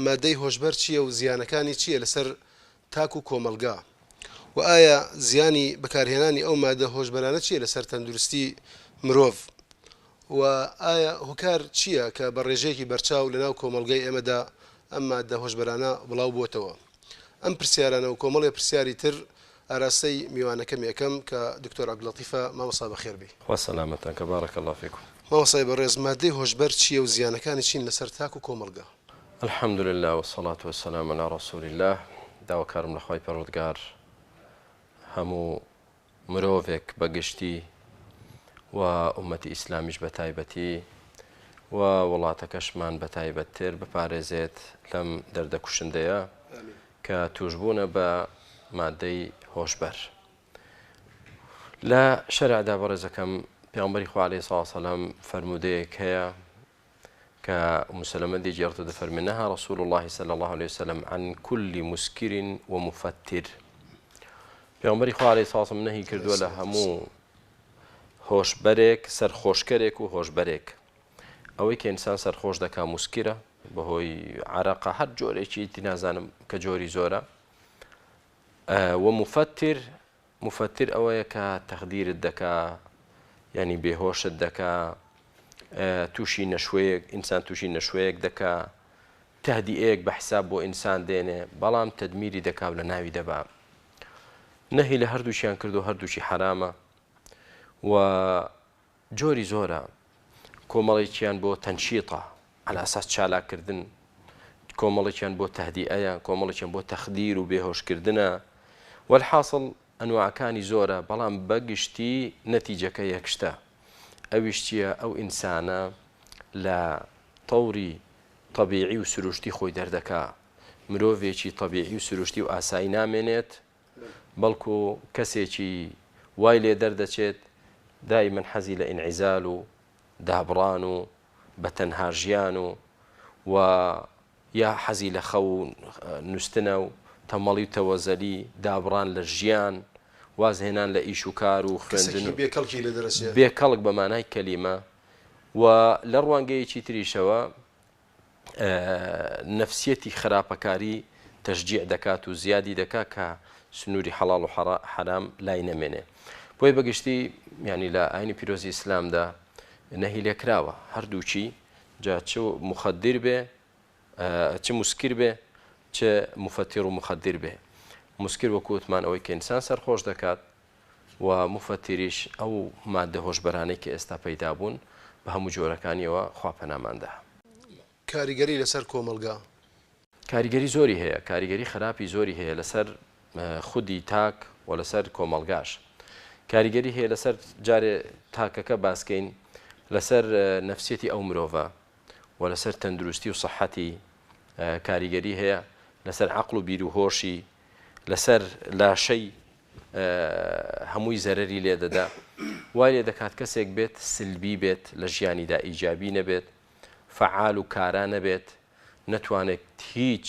مادەی هۆشبەر چییە و زیانەکانی چییە لەسەر تاک و کۆمەلگا و ئایا زیانی بەکارهێنانی ئەو مادە هۆشبەرانە چییە لەسەر تەندروستی مرۆڤ و ئایا هۆکار چییە کە بە ڕێژەیەکی بەرچاو لەناو کۆمەلگای ئێمەدا ئەم مادە هۆشبەرانە بڵاو بووتەوە ئەم پرسیارانە و کۆمەڵی پرسیاری تر ئاراستەی میوانەکەم یەکەم کە دکتۆر عەبدولەتیفە مامۆستا بەخێربی. خوا سەلامەتان کە بارەک الله فیکم. مامۆستای بەڕێز مادەی هۆشبەر چییە و زیانەکانی چین لەسەر تاک و کۆمەلگا؟ الحمد لله والصلاة والسلام على رسول الله. داواکارم لە خوای پەروەردگار هەموو مرۆڤێک بەگشتی و ئومەتی ئیسلامیش بە تایبەتی و وڵاتەکەشمان بە تایبەتتر بپارێزێت لەم دەردە کوشندەیە کە توشبوونە بە مادەی هۆشبەر. لە شەریعەدا بەڕێزەکەم پێغەمبەری خوا عەلەیهی سڵاو وسەلام فەرموودەیەک هەیە کە مسلمە دەیجێڕێتە دەفەرمێ نەها رسول الله صلى الله عليه وسلم عن كل مسكر ومفتر. پێغەمبەری خوا عەلەیهی سڵاو وسەلام نەهی کردووە لە هەموو هۆشبەرێک سەرخۆشکەرێک و هۆشبەرێک ئەوەی کە ئینسان سەرخۆش دەکا موسکرە بەهۆی عەرەقە هەر جۆرێکی تی نازانم کە جۆری زۆرە و مفتر ئەوەیە کە تەخدیرت دەکا ینی بێهۆشت دەکا تووشی نەشوەیەک ئینسان تووشی نەشوەیەک دەکا تەهدیئەیەک بە حساب بۆ ئینسان دێنێ بەڵام تەدمیری دەکا لە ناوی دەبا. نەهی لە هەردووشیان کردو هەردووشی حرامە و جۆری زۆرە کۆمەڵێکیان بۆ تەنشیطە على ئەساس چالاکردن کۆمەڵێکیان بۆ تەهدیئەیە کۆمەڵێکیان بۆ تەخدیر و بێهۆشکردنە والحاصل ئەنواعەکانی زۆرە بەڵام بەگشتی نەتیجەکە یەکشتە ئەویش چییە ئەو ئینسانە لە تەوری طەبیعی و سروشتی خۆی دەردەکا مرۆڤێکی طەبیعی و سروشتی و ئاسایی نامێنێت بەڵکو کەسێکی وای لێ دەردەچێت دائما حەزی لە ئینعیزال و دابڕان و بەتەنها ژیان و یا حەزی لە خەو نووسنە و تەمەڵی و تەوەزەلی دابڕان لە ژیان وازهێنان لە ئیش و کار و خوێندن بێکەڵک بە مانای کەلیمە و لە ڕوانگەیەکی تریشەوە نەفسیەتی خراپەکاری تەشجیع دەکات و زیادی دەکا کە سنووری حەڵاڵ و حرام لای نەمێنێ. بۆی بەگشتی ینی لە ئاینی پیرۆزی ئیسلامدا نەهی لێکراوە هەردووچی جا چ مخەدر بێ چ موسکر بێ چ مفتر و مخەدر بێ. موسکر وەکو وتمان ئەوەی کە ئینسان سەرخۆش دەکات و مفتریش ئەو مادە هۆشبەرانەی کە ئێستا پەیدا بوون بە هەموو جۆرەکانیەوە خوا پەناماندا. کاریگەری لەسەر کۆمەلگا کاریگەری زۆری هەیە کاریگەری خراپی زۆری هەیە لەسەر خودی تاک و لەسەر کۆمەلگاش. کاریگەری هەیە لەسەر جارێ تاکەکە باسکەین لەسەر نەفسیەتی ئەو مرۆڤە و لەسەر تەندروستی و سەحەتی کاریگەری هەیە لەسەر عەقڵ و بیر و هۆشی لەسەر لاشەی هەمووی زەرەری لێ دەدا وای لێ دەکات کەسێک بێت سلبی بێت لە ژیانیدا ئیجابی نەبێت فعال و کارا نەبێت نەتوانێت هیچ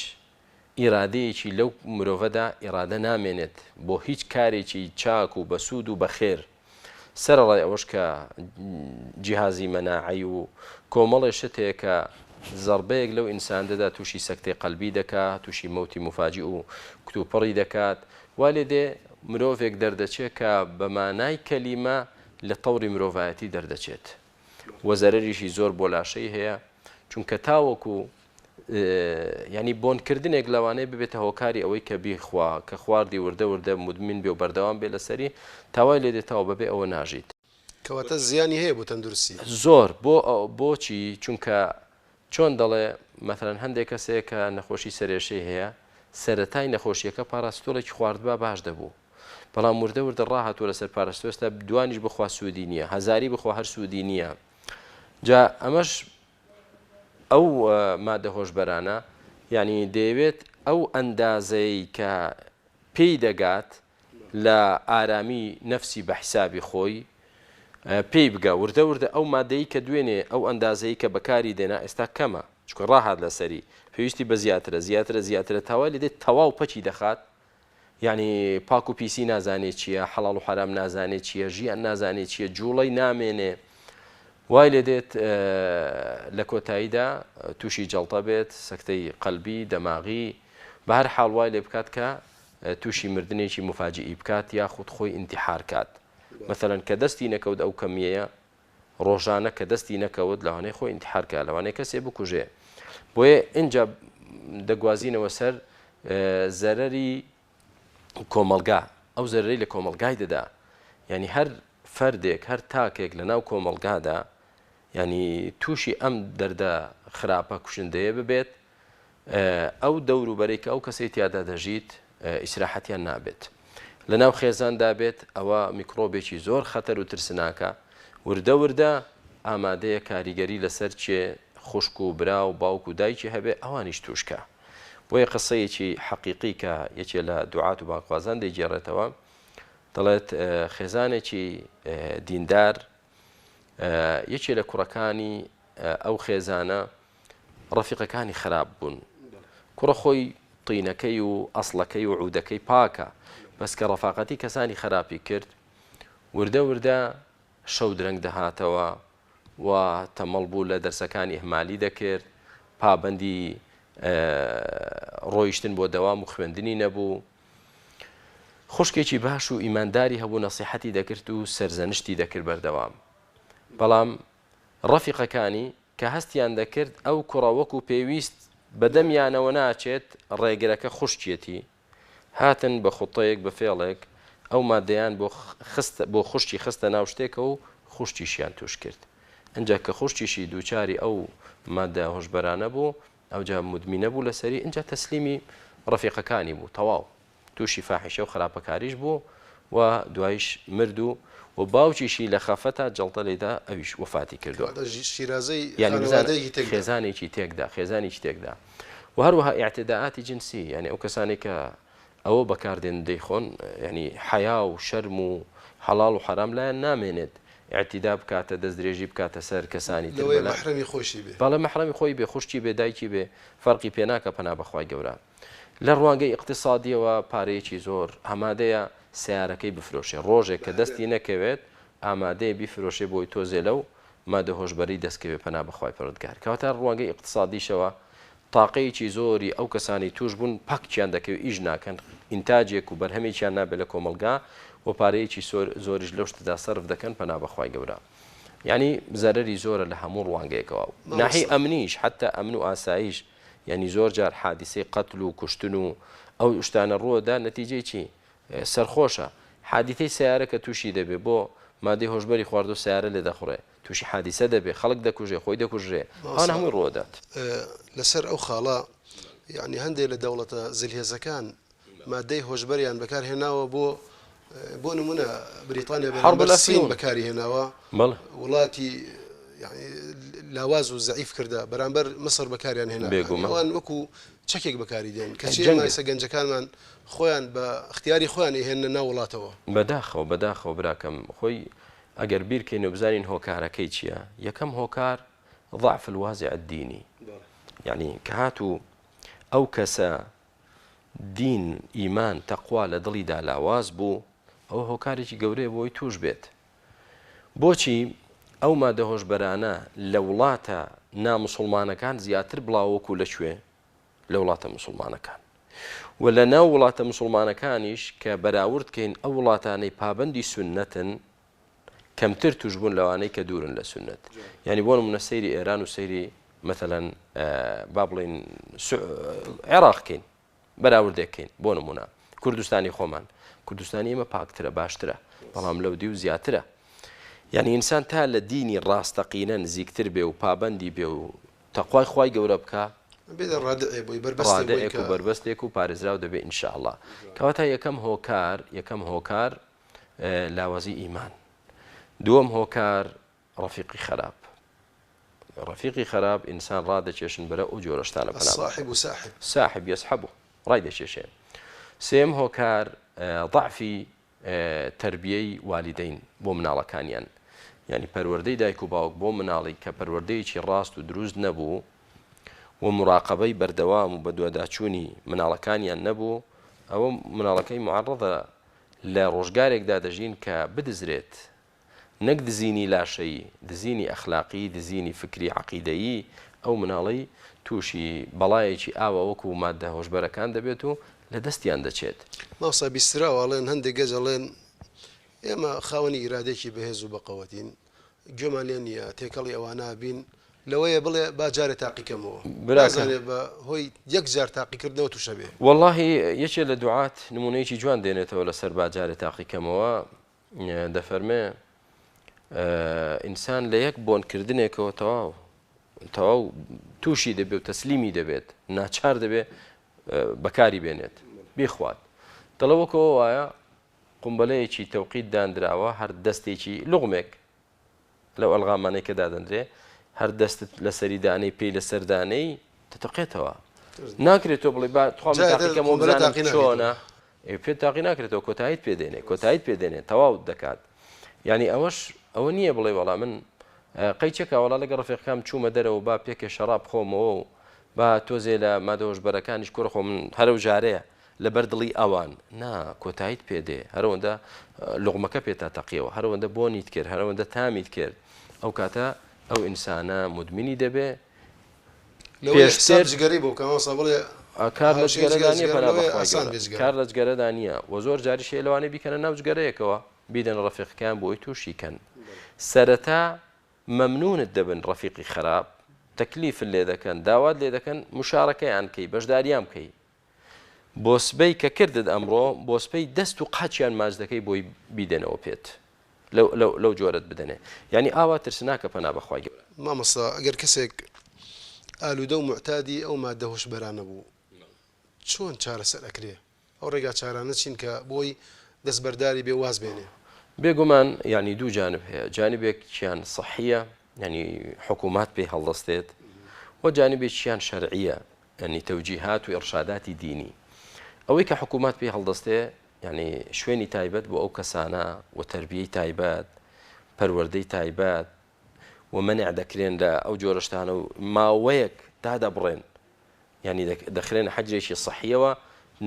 ئیرادەیەکی لەو مرۆڤەدا ئیرادە نامێنێت بۆ هیچ کارێکی چاک و بەسوود و بەخێر سەرەڵای ئەوەش کە جیهازی مەناعی و کۆمەڵێ شتێک کە زەربەیەک لەو ئینساندەدا تووشی سەکتەی قەلبی دەکات تووشی مەوتی مفاجی و کتوپەڕی دەکات وا لێدێ مرۆڤێک دەردەچێت کە بە مانای کەلیمە لە تەوری مرۆڤایەتی دەردەچێت وە زەرەریشی زۆر بۆ لاشەی هەیە چونکە تاوەکو ینی بۆنکردنێک لەوانەیە ببێتە هۆکاری ئەوەی کە بیخوا کە خواردی وردە وردە مدمن بێ و بەردەوام بێ لەسەری تاوای لێ دێتەوە بەبێ ئەوە ناژیت کەواتە زیانی هەیە بۆ تەندروستی زۆر بۆچی چونکە چۆن دەڵێ مەثەڵەن هەندێک کەسەیە کە نەخۆشی سەرێشەی هەیە سەرەتای نەخۆشیەکە پاراستۆلێکی خواردبا باش دەبوو بەڵام وردە وردە ڕاهاتوە لەسەر پاراستۆ ئێستا دوانیش بخوا سوودی نییە هەزاری بخوا هەر سوودی نییە. جا ئەمەش ئەو مادە هۆشبەرانە یعنی دەیەوێت ئەو ئەندازەی کە پێی دەگات لە ئارامی نەفسی بە حیسابی خۆی پێی بگە وردە وردە ئەو مادەی کە دوێنێ ئەو ئەندازەی کە بەکاری دێنا ئێستا کەمە چکە ڕاهات لەسەری پێویستی بە زیاترە تاوای لێ دێت تەواو پەچی دەخات یعنی پاک و پیسی نازانێت چییە حەڵاڵ و حرام نازانێت چییە ژیان نازانێت چییە جوڵەی نامێنێ وای لێ دێت لە کۆتاییدا تووشی جەڵتە بێت سەکتەی قەلبی دەماغی بە هەر حاڵ وای لێ بکات کە تووشی مردنێکی مفاجئی بکات یاخود خۆی ئینتیحار کات مثلەن کە دەستی نەکەوت ئەو کەمیەیە ڕۆژانە کە دەستی نەکەوت لەوانەیە خۆی ئینتیحار کات لەوانەیە کەسێ بکوژێ بۆیە اینجا دەگوازینەوە سەر زەرەری کۆمەلگا ئەو زەرەری لە کۆمەلگای دەدا ینی هەر فەردێک هەر تاکێک لە ناو کۆمەلگادا ینی تووشی ئەم دەردە خراپە کوشندەیە ببێت ئەو دەوروبەرێک ئەو کەسەی تیادا دەژیت ئیسراحەتیان نابێت لە ناو خێزاندا بێت ئەوە میکرۆبێکی زۆر خەتەر و ترسناکە وردە وردە ئامادەیە کاریگەری لەسەر چێ خوشک و برا و باوک و دایکی هەبێ ئەوانیش توشکە بۆیە قسەیەکی حەقیقی کە یەکێ لە دوعات و باخوازان دەیگێڕێتەوە دەڵێت خێزانێکی دیندار یەکێ لە کوڕەکانی ئەو خێزانە ڕەفیقەکانی خراپ بوون کوڕە خۆی طینەکەی و ئەسڵەکەی و عودەکەی پاکە بەس کە ڕەفاقەتی کەسانی خراپی کرد وردە وردە شەو درەنگ دەهاتەوە و تەمەڵ بوو لە دەرسەکانی ئیهمالی دەکرد پابەندی ڕۆیشتن بۆ دەوام و خوێندنی نەبوو خوشکێکی باش و ئیمانداری هەبوو نەسیحەتی دەکرد و سەرزەنشتی دەکرد بەردەوام بەڵام ڕەفیقەکانی کە هەستیان دەکرد ئەو کوڕە وەکو پێویست بەدەمیانەوە ناچێت ڕێگرەکە خوشکێتی هاتن بە خوتەیەک بە فێڵێک ئەو مادەیان بۆ خوشتی خستە ناو شتێکە و خوشتیشیان توش کرد ئەنجا کە خوشتیشی دووچاری ئەو مادە هۆشبەرانە بوو ئەوجا مدمینە بوو لەسەری ئەنجا تەسلیمی ڕەفیقەکانی بوو تەواو تووشی فاحیشە و خراپەکاریش بوو و دوایش مرد و باوکیشی لە خەفەتە جەڵتە لێدا ئەویش وفاتی کردووە خێزانێکی تێکدا و هەروەها ئیعتیداءاتی جنسی یعنی ئەو کەسانی کە ئەوە بەکاردێن دەیخۆن ینی حیا و شەرم و حەڵاڵ و حەرام لایەن نامێنێت اعتیدا بکاتە دەستدرێژی بکاتە سەر کەسانی تر بەڵێ مەحرەمی خۆی بێ خوشتی بێ دایکی بێ فەرقی پێناکە پەنا بەخوای گەورە لە ڕوانگەی اقتصادیەوە پارەیەکی زۆر ئامادەیە سیارەکەی بفرۆشێ ڕۆژێک کە دەستی نەکەوێت ئامادەیە بیفرۆشێ بۆی تۆزێ لەو مادە هۆشبەری دەستکەوێت پەنا بەخوای پەروەردگار کەواتە ڕوانگەی اقتصادیشەوە تاقەیەکی زۆری ئەو کەسانی توش بوون پاکیان دەکەوێت ئیش ناکەن ئینتاجێک و بەرهەمێکیان نابێت لە کۆمەلگا و پارەیەکی زۆریش لەو شتدا سەرف دەکەن پەنا بەخوای گەورە یعنی زەرەری زۆرە لە هەموو ڕوانگەیەکەوە ناحی ئەمنیش حتا ئەمن و ئاسایش یعنی زۆر جار حادیسەی قەتل و کوشتن و ئەو شتانە ڕووەدا نەتیجەی چی سەرخۆشە حادیثەی سیارە کە تووشی دەبێ بۆ مادەی هۆشبەری خواردو سیارە لێ دەخڕێ تووشی حادیسە دەبێ خەڵک دەکوژێ خۆی دەکوژێ هەن هەمووی ڕوودات لەسەر ئەو خاڵە یعنی هەندێک لە دەوڵەتە زلهێزەکان مادەی هۆشبەریان بەکارهێناوە بۆ نمونە بریتانیا بەسین بەکاری هێناوە وڵاتی لاواز و زەعیف کردە بەرامبەر مەسر بەکاریان هێنا ئەوان وەکو چەکێک بەکاری دێن کەچی مایسە گەنجەکانمان خۆیان بە اختیاری خۆیان هێنە ناو وڵاتەوە بەداخەوە براکەم خۆی ئەگەر بیرکەین و بزانین هۆکارەکەی چییە یەکەم هۆکار ضعف الوازع الدینی یعنی کە هاتوو ئەو کەسە دین ئیمان تەقوا لە دڵیدا لاواز بوو ئەو هۆکارێکی گەورەیە بۆی توش بێت بۆچی ئەو مادە هۆشبەرانە لە وڵاتە نامسڵمانەکان زیاتر بڵاوەکو لەکوێ لە وڵاتە مسلمانەکان و لە ناو وڵاتە مسلمانەکانیش کە بەراوردکەین ئەو وڵاتانەی پابەندی سنەتن کەمتر توش بوون لەوانەی کە دوورن لە سنت یعنی بۆ نمونە سەیری ئێران و سەیری مثلەن با بڵێن عێراقکەین بەراوردێککەین بۆ نمونە کوردستانی خۆمان کوردستانی ئێمە پاکترە باشترە بەڵام لەو دی و زیاترە یعنی ئینسان تا لە دینی ڕاستەقینە نزیکتر بێ و پابەندی بێ و تەقوای خوای گەورە بکە ڕادەیەک و بربەستێک و پارێزراو دەبێت ئینشاءالله کەواتە یەکەم هۆکار لاوازی ئیمان دووەم هۆکار ڕەفیقی خراپ ئینسان ڕادەکێشن بەرە ئەو جۆرەشتانە ساحب یەسحەبو ڕای دەکێشێن سێم هۆکار ضعفی تربیەی والیدەین بۆ مناڵەکانیان یعنی پەروەردەی دایک و باوک بۆ مناڵی کە پەروەردەیەکی ڕاست و دروست نەبوو و مراقبەی بەردەوام و بە دووەداچوونی مناڵەکانیان نەبوو ئەوە مناڵەکەی معەڕەدە لە ڕۆژگارێکدا دەژین کە بدزرێت نەک دزینی لاشەیی، دزینی ئەخلاقی، دزینی فکری عەقیدەیی، ئەو مناڵەی تووشی بەڵایەکی ئاوە وەکو مادە هۆشبەرەکان دەبێت و لە دەستیان دەچێت. ماوسا بیستراوەڵێن هەندێک گەجەڵێن ئێمە خاوەنی ئیرادێکی بەهێز و بەقەوەتین، گوێمان لێ نییە تێکەڵی ئەوانە بین لەوەیە بڵێ با جارێ تاقیکەمەوە برازانێ بە هۆی یەک جار تاقیکردنەوە تووشە بێ. واللهی یەکێ لە دوعات نمونەیەکی جوان دێنێتەوە لەسەر باجارێ تاقیکەمەوە، دەفەرمێ ئینسان لە یەک بۆنکردنێکەوە تەواو تووشی دەبێت و تەسلیمی دەبێت، ناچار دەبێت بەکاری بێنێت بێخوات. دەڵەوەکەوە وایە قومبەلەیەکی تەوقیت دانراوە، هەر دەستێکی لوغمێک لەو ئەلغامانەی کە دادەنرێ، هەر دەستت لە سەریدانەی پێی لە سەردانەی دەتەقێتەوە. ناکرێت تۆ بڵێ تاقیکەمەوە چۆنە پێ تاقی ناکرێتەوە، کۆتاییت پێدێنێت تەواو دەکات. یعنی ئەوە نییە بڵێ وەڵا من قەیچێکە وەڵا لەگە ڕەفیقەکەم چوومە دەرەوە با پێکێ شەراب خۆمەوە و با تۆزێ لە مادە هۆشبەرەکانیش کوڕ خۆ من هەرەو جارەیە لەبەر دڵی ئەوان نا کۆتاییت پێدێ، هەرەوەندە لوغمەکە پێتا تەقیەوە، هەرەوەندە بۆنیت کرد، هەرەوەندە تامیت کرد، ئەو کاتە ئەو ئینسانە مدمنی دەبێ. پێشترگەری بۆ کەمەسا بڵێ کار لە جگەرەدا نییە و زۆر جاری شێلەوانی بیکەنە ناو جگەرەیەکەوە بیدەن ڕەفیقەکان بۆی تووشی کەن. سەرەتا مەمنونت دەبن ڕەفیقی خراپ، تەکلیف لێ دەکەن، داوات لێ دەکەن مشارەکەیان کەی بەشداریان بکەی. بۆ سبەی کە کردت ئەمڕۆ بۆ سبەی دەست و قاچیان ماچ دەکەی بۆی بیدەنەوە پێت لەو جۆرت بدەنێ. یعنی ئاوا ترسناکە پەنا بەخوای گەورە. مامەستا ئەگەر کەسێک ئالوودە و معتادی ئەو مادە هۆشبەرانە بوو چۆن چارەسەر ئەکرێ؟ ئەو ڕێگا چارانە چین کە بۆی دەستبەرداری بێ واز بێنێ؟ بێگومان یعنی دوو جانب هەیە، جانبێکیان صحیە ینی حکوومات پێی هەڵدەستێت و جانبێکیان شەرعیە ینی تەوجیهات و ئێرشاداتی دینی. ئەوەی کە حکوومات پێی هەڵدەستێ ینی شوێنی تایبەت بۆ ئەو کەسانە و تەربیەی تایبەت، پەروەردەی تایبەت و مەنع دەکرێن لە ئەو جۆرەشتانە و ماوەیەک دادەبڕێن، ینی دەخرێن حەجرێکی صحیەوە،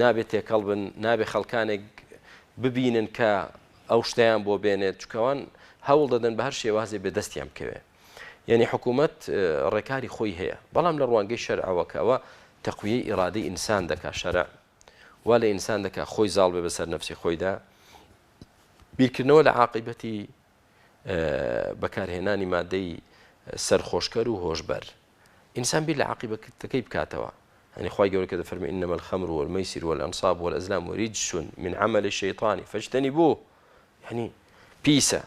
نابێت تێکەڵ بن، نابێت خەڵکانێک ببینن کە ئەو شتیان بۆ بێنێت، چکەوان هەوڵ دەدەن بە هەر شێوازێ بێدەستیان بکەوێ. یعنی حکوومەت ڕێکاری خۆی هەیە، بەڵام لە ڕوانگەی شەرعەوەکەوە تەقویەی ئیرادەی ئینسان دەکا شەرع، وا لە ئینسان دەکا خۆی زاڵ بێ بەسەر نەفسی خۆیدا، بیرکردنەوە لە عاقیبەتی بەکارهێنانی مادەی سەرخۆشکەر و هۆشبەر. ئینسان بیر لە عاقیبەتەکەی بکاتەوە. يعني خواهي قولك هذا فرمي إنما الخمر والميسر والأنصاب والأزلام رجس من عمل الشيطان فاجتنبوه. يعني بيسا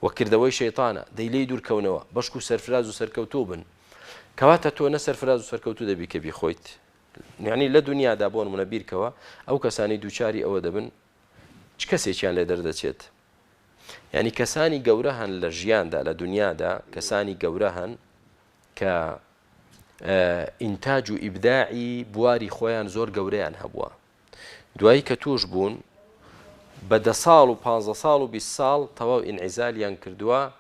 وكردوي شيطانا ديلي دور كونوا بشكو سرفراز وسركوتوبن كواتا تو نسرفراز وسركوتو دبي كبي خويت. يعني لدنيا دابون منبير كوا أو كساني دوشاري أو دبن كسي كان لدردتشت. يعني كساني جورهن لجيان دا لدنيا دا كساني جورهن ك ئینتاج و ئیبداعی بواری خۆیان زۆر گەورەیان هەبووە. دوایی کە توش بوون بە 10 ساڵ و 15 ساڵ و 20 ساڵ تەواو ئینعیزالیان کردووە،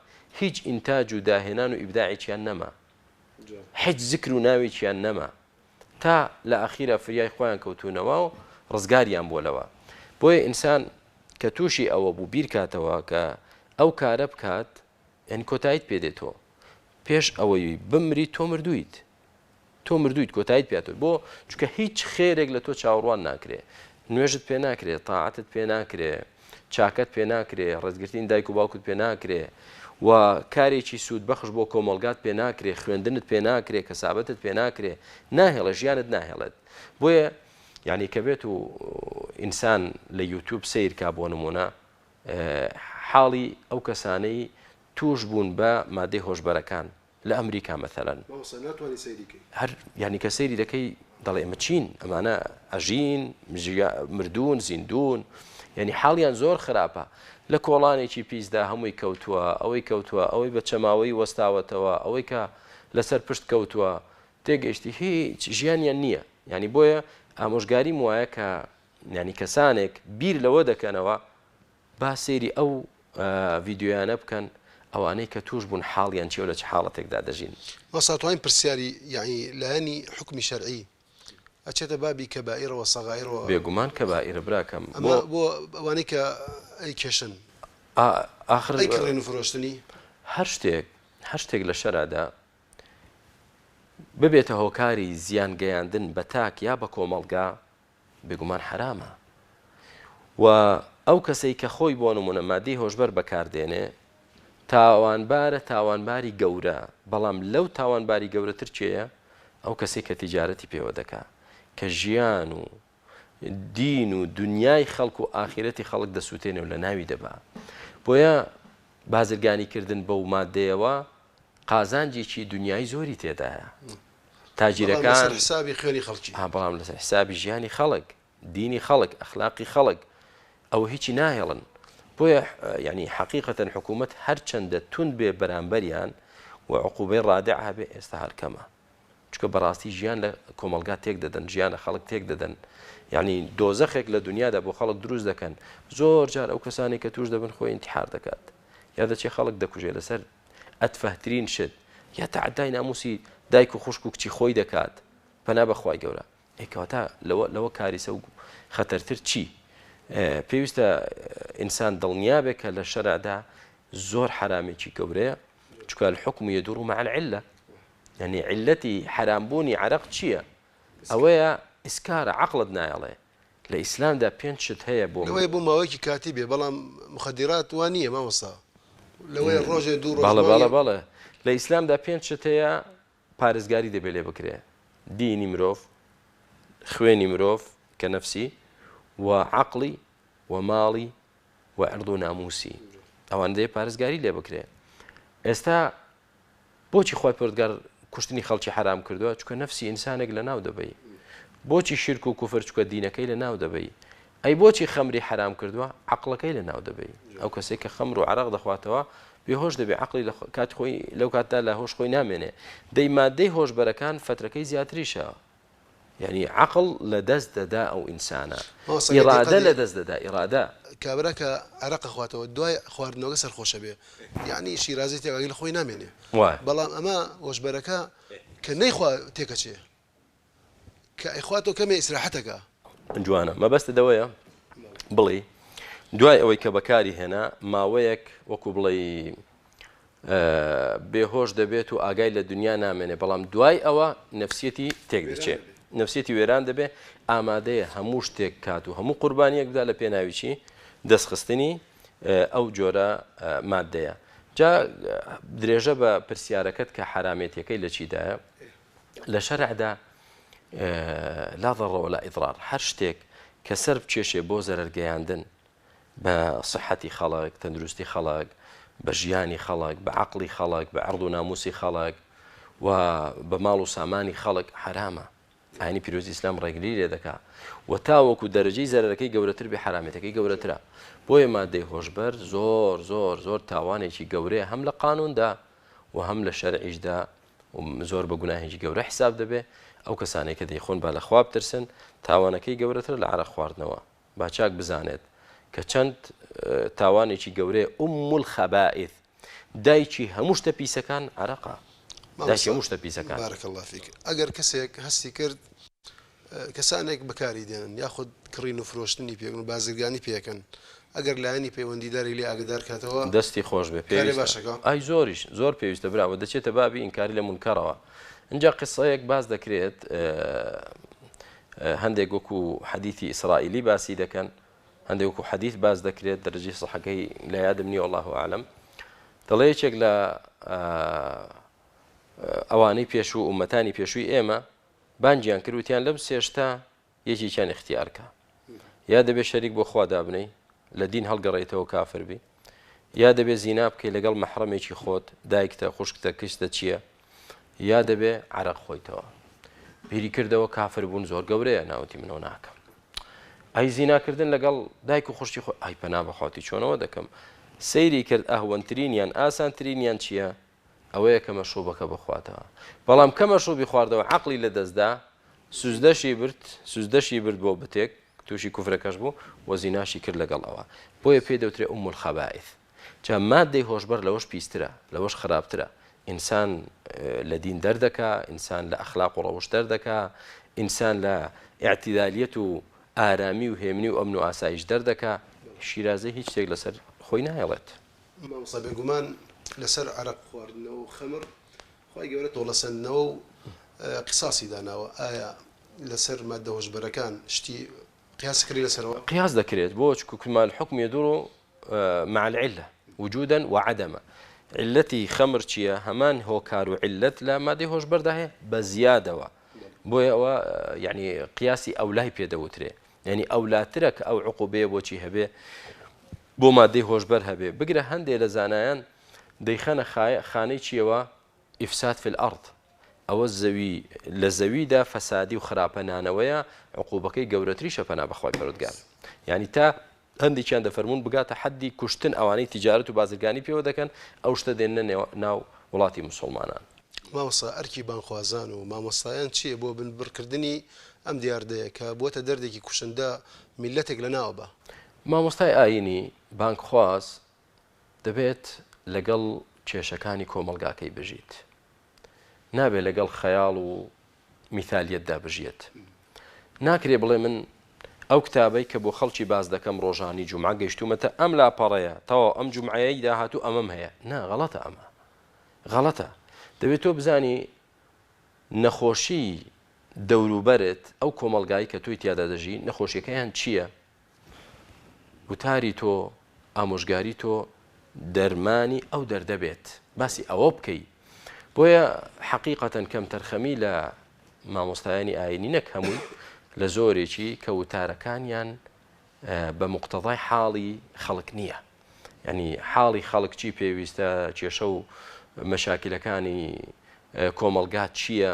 هیچ ئینتاج و داهێنان و ئیبداعێکیان نەما، هیچ ذکر و ناوێکیان نەما، تا لە ئەخیرە فریای خۆیان کەوتونەوە و ڕزگاریان بۆ لەوە. بۆیە ئینسان کە تووشی ئەوە بوو بیر کاتەوە کە ئەو کارە بکات، یعنی کۆتاییت پێدێتەوە، پێش ئەوەی بمری تۆ مردوویت، تۆ مردوویت کۆتاییت پێێتەوە، بۆ چونکە هیچ خێرێک لە تۆ چاوەڕوان ناکرێ، نوێژت پێ ناکرێ، تاعەتت پێ ناکرێ، چاکەت پێ ناکرێ، ڕێزگرتنی دایک و باوکت پێ ناکرێ، و کارێکی سوود بەخش بۆ کۆمەڵگات پێ ناکرێ، خوێندنت پێ ناکرێ، کەسابەتت پێ ناکرێ، ناهێڵە، ژیانت ناهێڵێت. بۆیە یعنی کە بێت و ئینسان لە یوتیوب سیر کا بۆ نمونە حاڵی ئەو کەسانەی توش بوون بە مادەی هۆشبەرەکان لە ئەمریکا مەثەلەن، هەر یعنی کە سەیری دەکەی دەڵێ ئەمە چین، ئەمانە ئەژین، مردوون، زیندون، یعنی حاڵیان زۆر خراپە. لە کۆڵانێکی پیسدا هەمووی کەوتووە، ئەوەی کەوتووە، ئەوەی بە چەماوەی وەستاوەتەوە، ئەوەی کە لەسەر پشت کەوتووە، تێگەیشتی هیچ ژیانیان نییە. یعنی بۆیە ئامۆژگاریم وایە کە یعنی کەسانێک بیر لەوە دەکەنەوە با سەیری ئەو ڤیدیۆیانە بکەن ئەوانەی کە توش بوون حاڵیان چی و لە چ حاڵەتێکدا دەژین. وەساتوانین پرسیاری یعنی لایەنی حکمی شەرعی ئەچێتە بابی کەبائیرەوە سەغائیرەوە؟ بێگومان کەبائیرە براکەم، بۆ ئەوانەی کە ئەی کێشن آخر ئەی کڕین و فرۆشتنی هەر شتێک لە شەرعدا ببێتە هۆکاری زیان گەیاندن بە تاک یا بە کۆمەڵگا بێگومان حرامە و ئەو کەسەی کە خۆی بۆ نمونە مادەی هۆشبەر بەکاردێنێ تاوانبارە تاوانباری گەورە بەڵام لەو تاوانباری گەورەتر چێیە ئەو کەسێک کە تیجارەتی پێوە دەکا کە ژیان و دین و دنیای خەڵک و ئاخرەتی خەڵک دەسووتێنێ و لە ناوی دەبا بۆیە بازرگانیکردن بەو مادەیەوە قازانجێکی دنیای زۆری تێدایە تاجیرەکان حسابی خوێنی خەڵکی بەڵام لەسەر حسابی ژیانی خەڵک دینی خەڵک ئەخلاقی خەڵک ئەو هیچی ناهێڵن بۆیە ینی حقیقەتەن حکوومەت هەر چەندە تون بێ بەرامبەریان و عقوبەی ڕادع هەبێ ئێستا هەر کەمە چکە بەڕاستی ژیان لە کۆمەلگا تێک دەدەن ژیان لە خەڵک تێک دەدەن یعنی دۆزەخێک لە دنیادا بۆ خەڵک دروست دەکەن زۆر جار ئەو کەسانی کە توش دەبن خۆی انتحار دەکات یا دەچێ خەڵک دەکوژێ لەسەر ئەتفەهترین شت یا تعدای ناموسی دایک و خوشک و کچی خۆی دەکات پەنا بەخوای گەورە ئێکەواتە لەوە کاریسە و خەتەرتر چی پێویستە ئینسان دڵنیا بێت کە لە شەرعدا زۆر حرامێکی گەورەیە چکە الحکم يدور مع العلة يعني علەتی حرامبوونی عەرەق چییە ئەوەیە ئیسکارە عەقڵت نایەڵێ لە ئیسلامدا پێنج شت هەیە بۆ لەوەیە بۆ ماوەیەکی کاتی بێ بەڵام مخدرات وان نییە مامۆستا لەوەیە ڕۆژێ دوو ڕۆژ بەڵێ لە ئیسلامدا پێنج شت هەیە پارێزگاری دەبێت لێ بکرێ دینی مرۆڤ خوێنی مرۆڤ کە نەفسی و عەقڵی و ماڵی و عرض و ناموسی ئەوان دەیە پارێزگاری لێ بکرێ ئێستا بۆچی خۆی پەروەردگار کوشتنی خەڵکی حرام کردووە چکە نەفسی ئینسانێک لە ناو دەبەی بۆچی شرک و کوفر چکە دینەکەی لە ناو دەبەی ئەی بۆچی خەمری حرام کردووە عەقڵەکەی لە ناو دەبەی ئەو کەسێک کە خەمر و عەرەق دەخواتەوە بێهۆش دەبێ عەقڵی لە کات خۆی لەو کاتدا لە هۆش خۆی نامێنێ دەی مادەی هۆشبەرەکان فترەکەی زیاتریشە یعنی عەقڵ لە دەست دەدا ئەو ئینسانە ئیرادە لە دەست دەدا ئیرادە کابرا کە عەرەق خواتەوە دوای خواردنەوەکە سەرخۆشە بێ یعنی شیرازی تێگەی لە خۆی نامێنێ بەڵام ئەمە هۆشبەرەکە کە نەیخوا تێکەچێ کە ئەیخواتەوە کەمێ ئیسراحەتەکە جوانە مەبەستە دەوەیە بڵێ دوای ئەوەی کە بەکاری هێنا ماوەیەک وەکو بڵێ بێهۆش دەبێت و ئاگای لە دنیا نامێنێ بەڵام دوای ئەوە نەفسیەتی تێک دەچێت نەفسیەتی وێران دەبێ ئامادەیە هەموو شتێک کات و هەموو قوربانیەک بدا لە پێناویچی دەستخستنی ئەو جۆرە مادەیە جا درێژە بە پرسیارەکەت کە حرامێتیەکەی لە چیدایە لە شەرعدا لا ضەڕە ولا ئیضرار هەر شتێک کە سەر بچێشێ بۆ زەرەرگەیاندن بە صحەتی خەڵک تەندروستی خەڵک بە ژیانی خەڵک بە عەقڵی خەڵک بە عەرض و ناموسی خەڵک و بە ماڵ و سامانی خەڵک حرامە ئاینی پیرۆزی ئیسلام ڕێگری لێ دەکا و تاوەکو دەرەجەی زەرەرەکەی گەورەتر بێ حرامێتەکەی گەورەترە بۆیە مادەی هۆشبەر زۆر زۆر زۆر تاوانێکی گەورەیە هەم لە قانوندا و هەم لە شەرعیشدا زۆر بە گوناهێکی گەورە حساب دەبێ ئەو کەسانێک کە دەیخۆن با لە خوا بترسن تاوانەکەی گەورەتر لە عەرەق خواردنەوە با چاک بزانێت کە چەند تاوانێکی گەورەیە الخەبائث دایکی هەموو شتە پیسەکان عەرەقە دایکی هەموو شتە پیسەکان بارەکە الله فیک ئەگەر کەسێک هەستی کرد کەسانێک بەکاری دێنن یاخود کڕین و فرۆشتنی پێکن و بازرگانی پێکەن ئەگەر لایەنی پەیوەندیداری لێ ئاگدار کاتەوە دەستی خۆش بێ پێویستە ئای زۆریش زۆر پێویستە براوە دەچێتە بابی ئینکاری لە مونکەرەوە اینجا قسەیەک باز دەکرێت هەندێک وەکو حەدیثی ئیسرائیلی باسی دەکەن هەندێک وەکو حەدیث باز دەکرێت دەرەجەی صحەکەی لە یادم نییە والله ئاعلم دەڵێ یەکێک لە ئەوانەی پێشوو ئومەتانی پێشووی ئێمە بانجیان کردوتیان لەم سێشتا یەکێکیان اختیارکە یا دەبێت شەریک بۆ خوا دابنەی لە دین هەڵگەڕێیتەوە کافر بی یا دەبێت زینا بکەی لەگەڵ مەحرەمێکی خۆت دایکتە خوشکتە کشتە چییە یا دەبێ عەرەق خۆیتەوە بیری کردەوە کافر بوون زۆر گەورەیە ناوتی منەوە ناکەم ئەی زیناکردن لەگەڵ دایک و خوشتی خۆ ئای پەنا بەخواتی چۆنەوە دەکەم سەیری کرد ئەهوەنترینیان ئاسانترینیان چییە ئەوەیە کە مەشروبەکە بخواتەوە بەڵام کە مەشروبی خواردەوە عەقڵی لە دەستدا سوزدەشی برد بۆ بتێک تووشی کوفرەکەش بوو و زیناشی کرد لەگەڵ ئەوە بۆیە پێ دەوترێ الخەبائث جا مادەی هۆشبەر لەوەش پیسترە لەوەش خراپترە ئینسان لە دین دەردەکا ئینسان لە ئەخلاق و ڕەوش دەردەکا ئینسان لە ئیعتیدالیەت و ئارامی و هێمنی و ئەمن و ئاسایش دەردەکا شیرازەی هیچ شتێک لەسەر خۆی نایەڵێت مامۆستا بێگومان لەسەر عەرەق خواردنەوە و خەمر خی گەورە تۆڵەسەندنەوە و قساسی داناوە ئایا لەسەر مادە هۆشبەرەکان شتی قیاسکردی لەسەرەوە قياس دەکرێت بۆ كما الحكم يدور مع العلة وجودا وعدما علتي خمر چیە هەمان هۆکار و علت لە مادەی هۆشبەردا هەیە بە زیادەوە بۆیە ئەوە یعنی قیاسی ئەولای پێدەوترێ یعنی ئەولاترە کە ئەو عقوبەیە بۆچی هەبێ بۆ مادەی هۆشبەر هەبێ بگرە هەندێک لە زانایان دەیخەنە خانەی چیەوە ئیفساد في الأرض ئەوە زەوی لە زەویدا فەسادی و خراپەنانەوەیە عقوبەکەی گەورەتریشە پەنا بەخوای پەروەردگار یعنی تا هەندێکیان دەفەرمون بگاتە حەدی کوشتن ئەوانەی تیجارەت و بازرگانی پێوە دەکەن ئەو شتە دێنە ناو وڵاتی موسڵمانان مامۆستا ئەرکی بانخوازان و مامۆستایان چییە بۆ بنبڕکردنی ئەم دیاردەیە کە بۆتە دەردێکی کوشندە میلەتێک لە ناوە بە مامۆستای ئاینی بانکخواز دەبێت لەگەڵ کێشەکانی کۆمەلگاکەی بژیت نابێت لەگەڵ خەیاڵ و میثالیەتدا بژێت ناکرێ بڵێ من ئەو کتابەی کە بۆ خەڵکی باز دەکەم ڕۆژانی جومعە گەیشتومەتە ئەم لاپەڕەیە تەواو ئەم جومعەیەی داهاتوو ئەمەم هەیە نا غەڵەتە ئەمە غەڵەتە دەبێت تۆ بزانی نەخۆشی دەوروبەرت ئەو کۆمەلگایی کە تۆی تیادا دەژی نەخۆشیەکەیان چییە وتاری تۆ ئامۆژگاری تۆ دەرمانی ئەو دەردەبێت باسی ئەوە بکەی بۆیە حەقیقەتەن کەم تەرخەمی لە مامۆستایانی ئاینی نەک هەمووی لە زۆرێکی کە وتارەکانیان بە مقتەضای حاڵی خەڵک نییە یعنی حاڵی خەڵک چی پێویستە کێشە و مەشاکلەکانی کۆمەلگات چییە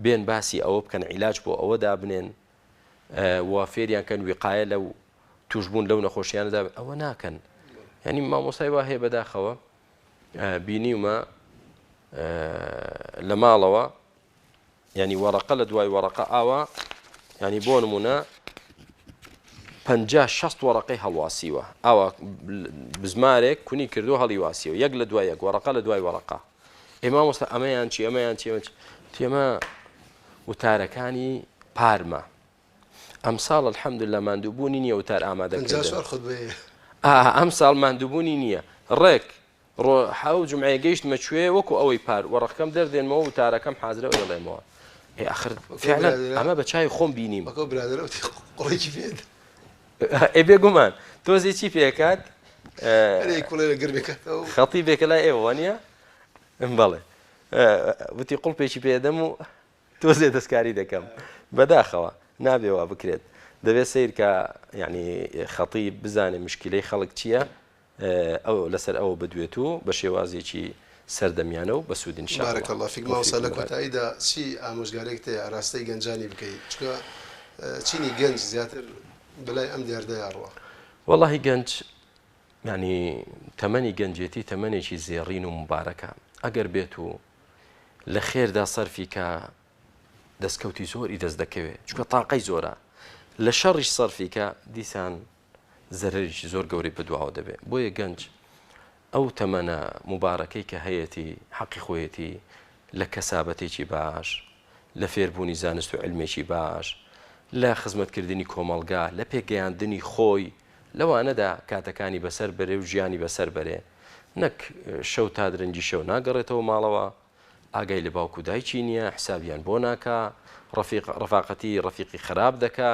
بێن باسی ئەوە بکەن عیلاج بۆ ئەوە دابنێن و فێریان کەن وقایە لەو توشبوون لەو نەخۆشییانەدا ئەوە ناکەن ینی مامۆستای وا هەیە بەداخەوە بینیومە لە ماڵەوە ینی وەرەقە لە دوای وەرەقە ئاوا ینی بۆ نمونە 50-60 وەرەقەی هەڵواسیوە ئاوا بزمارێک کونی کردو هەڵی واسیەوە یەک لە دوای یەک وەرەقە لە دوای وەرەقە ئێمە مامۆستا ئەمەیان چی ئەمەیان چی تێمە وتارەکانی پارمە ئەم ساڵ الحەمدوللا ماندووبوونی نییە وتار ئامادەکردن ئەم ساڵ ماندووبوونی نییە ڕێک حاو جمعەیە گەیشتمە کوێ وەکو ئەوەی پار وەرەقەکەم دەردێنمەوە وتارەکەم حازرە دەڵێمەوە آخر فعلا ئەمە بە چای خۆم بینیم بێگومان تۆزی چی پێکات خەڵی بێکە لای ئێوە نییە بەڵێ وتی قوڵپێکی پێدەم و تۆزێ دەستکاری دەکەم بەداخەوە نابێەوە بکرێت دەبێت سیر کە یعنی خەڵی بزانێ مشکلەی خەڵک چییە ئەو لەسەر ئەوە بدوێت و بە شێوازێکی سەردەمیانە و بە سوودین شارێک الله فیک ماوەسا لە کۆتاییدا چی ئامۆژگارێک تێ ئاراستەی گەنجانی بکەیت چکە چینی گەنج زیاتر بەلای ئەم دیاردەیە ڕوە وەڵاهی گەنج ینی تەمەنی گەنجێتی تەمەنێکی زێڕین و مبارەکە ئەگەر بێت و لە خێردا سەرفی کە دەستکەوتی زۆری دەست دەکەوێت چکە تاقەی زۆرە لە شەڕیش سەرفی کە دیسان زەرەریی زۆر گەورەی بدواوە دەبێت بۆیە گەنج ئەو تەمەنە مبارەکەی کە هەیەی حەقی خۆیەتی لە کەسابەتێکی باش لە فێربوونی زانست و علمێکی باش لە خزمەتکردنی کۆمەلگا لە پێگەیاندنی خۆی لەوانەدا کاتەکانی بەسەر بەرێ و ژیانی بەسەر بەرێ نەک شەو تا درەنگی شەو ناگەڕێتەوە ماڵەوە ئاگای لە باوکو دایکی نییە حسابیان بۆ ناکە ڕەفاقەتی ڕەفیقی خراپ دەکا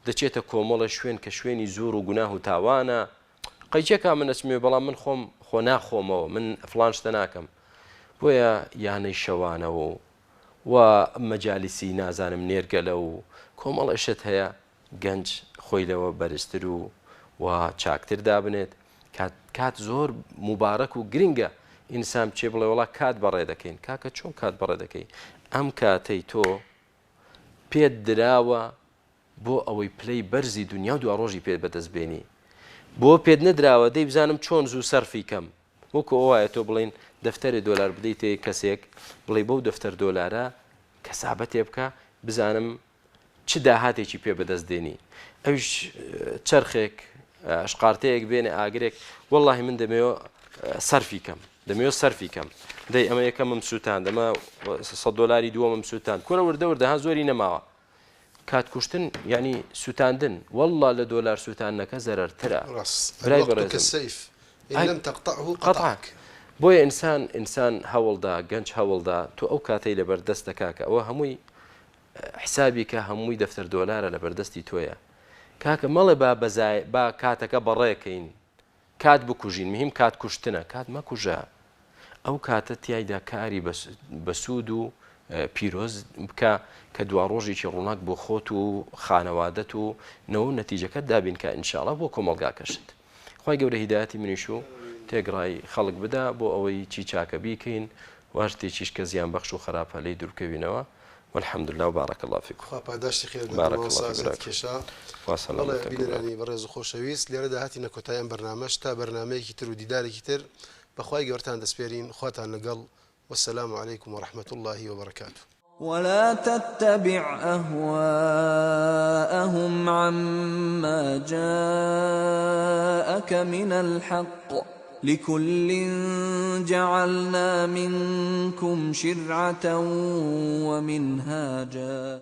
دەچێتە کۆمەڵە شوێن کە شوێنی زۆر و گوناه و تاوانە قەیچێکا من ئەچمێ بەڵام من خۆم خۆ ناخۆمەوە من فڵان شتە ناکەم بۆیە یانەی شەوانەوە و مەجالیسی نازانم نێرگەلە و کۆمەڵ ئەشت هەیە گەنج خۆی لەوە بەرزتر و چاکتر دابنێت کات زۆر مبارەک و گرنگە ئینسان چێ بڵێ وڵا کات بەڕێ دەکەین کاکە چۆن کات بەڕێ دەکەی ئەم کاتەی تۆ پێت دراوە بۆ ئەوەی پلەی بەرزی دنیا و دو ڕۆژی پێت بەدەستبێنی بۆ پێت نەدراوە دەی بزانم چۆن زوو سەرفی کەم وەکو ئەوایە تۆ بڵین دەفتەری دۆلار بدەیت کەسێک بڵێ بەو دەفتەر دۆلارە کەسابەتێ بکە بزانم چ داهاتێکی پێ بەدەستدێنی ئەوش چرخێک شقارتەیەک بێنێ ئاگرێک وەڵڵاهی من دەمەوێت سەرفی کەم دەمەوێت سەرفی کەم دەی ئەمە یەکەمم سووتان دەمە $100 دووەمم سووتان کورە وردەوردەها زۆری نەماوە کات کوشتن ینی سووتاندن وەڵڵا لە دۆلار سووتانەکە زەرەرترە برای بەڕێزم إن لم تقطعه قطعك بۆیە ئینسان هەوڵدا گەنج هەوڵدا تو ئەو کاتەی لەبەردەست دەکاکە ئەوە هەمووی حسابی کە هەمووی دەفتەر دۆلارە لەبەردەستی تۆیە کاکە مەڵێ با کاتەکە بەڕێکەین کات بکوژین مهم کات کوشتنە کات مەکوژە ئەو کاتە تیایدا کاری بەسوود و پیرۆز بکە کە دوا ڕۆژێکی ڕووناک بۆ خۆت و خانەوادەت و نەوە نەتیجەکەت دابین کە ئینشاڵڵا بۆ کۆمەڵگاکەشت خی گەورە هیدایەتی منیش و تێگڕای خەڵک بدا بۆ ئەوەی چی چاکە بیکەین واشتێکیش کە زیان بەخش و خراپە لەی دوورکەوینەوە والحمد لله وبارك الله فيكم. خوا پاداشتی خێر بارك الله فيك. کێشا واسەڵام بینەرانی بەڕێز و خۆشەویست لێرەدا هاتینە کۆتاییان بەرنامەش تا بەرنامەیەکی تر و دیدارێکی تر بەخوای گەورەتان دەسپێرین خواتان لەگەڵ والسلام عليكم ورحمة الله وبركاته. ولا تتبع أهواءهم عما جاءك من الحق لكل جعلنا منكم شرعة ومنهاجا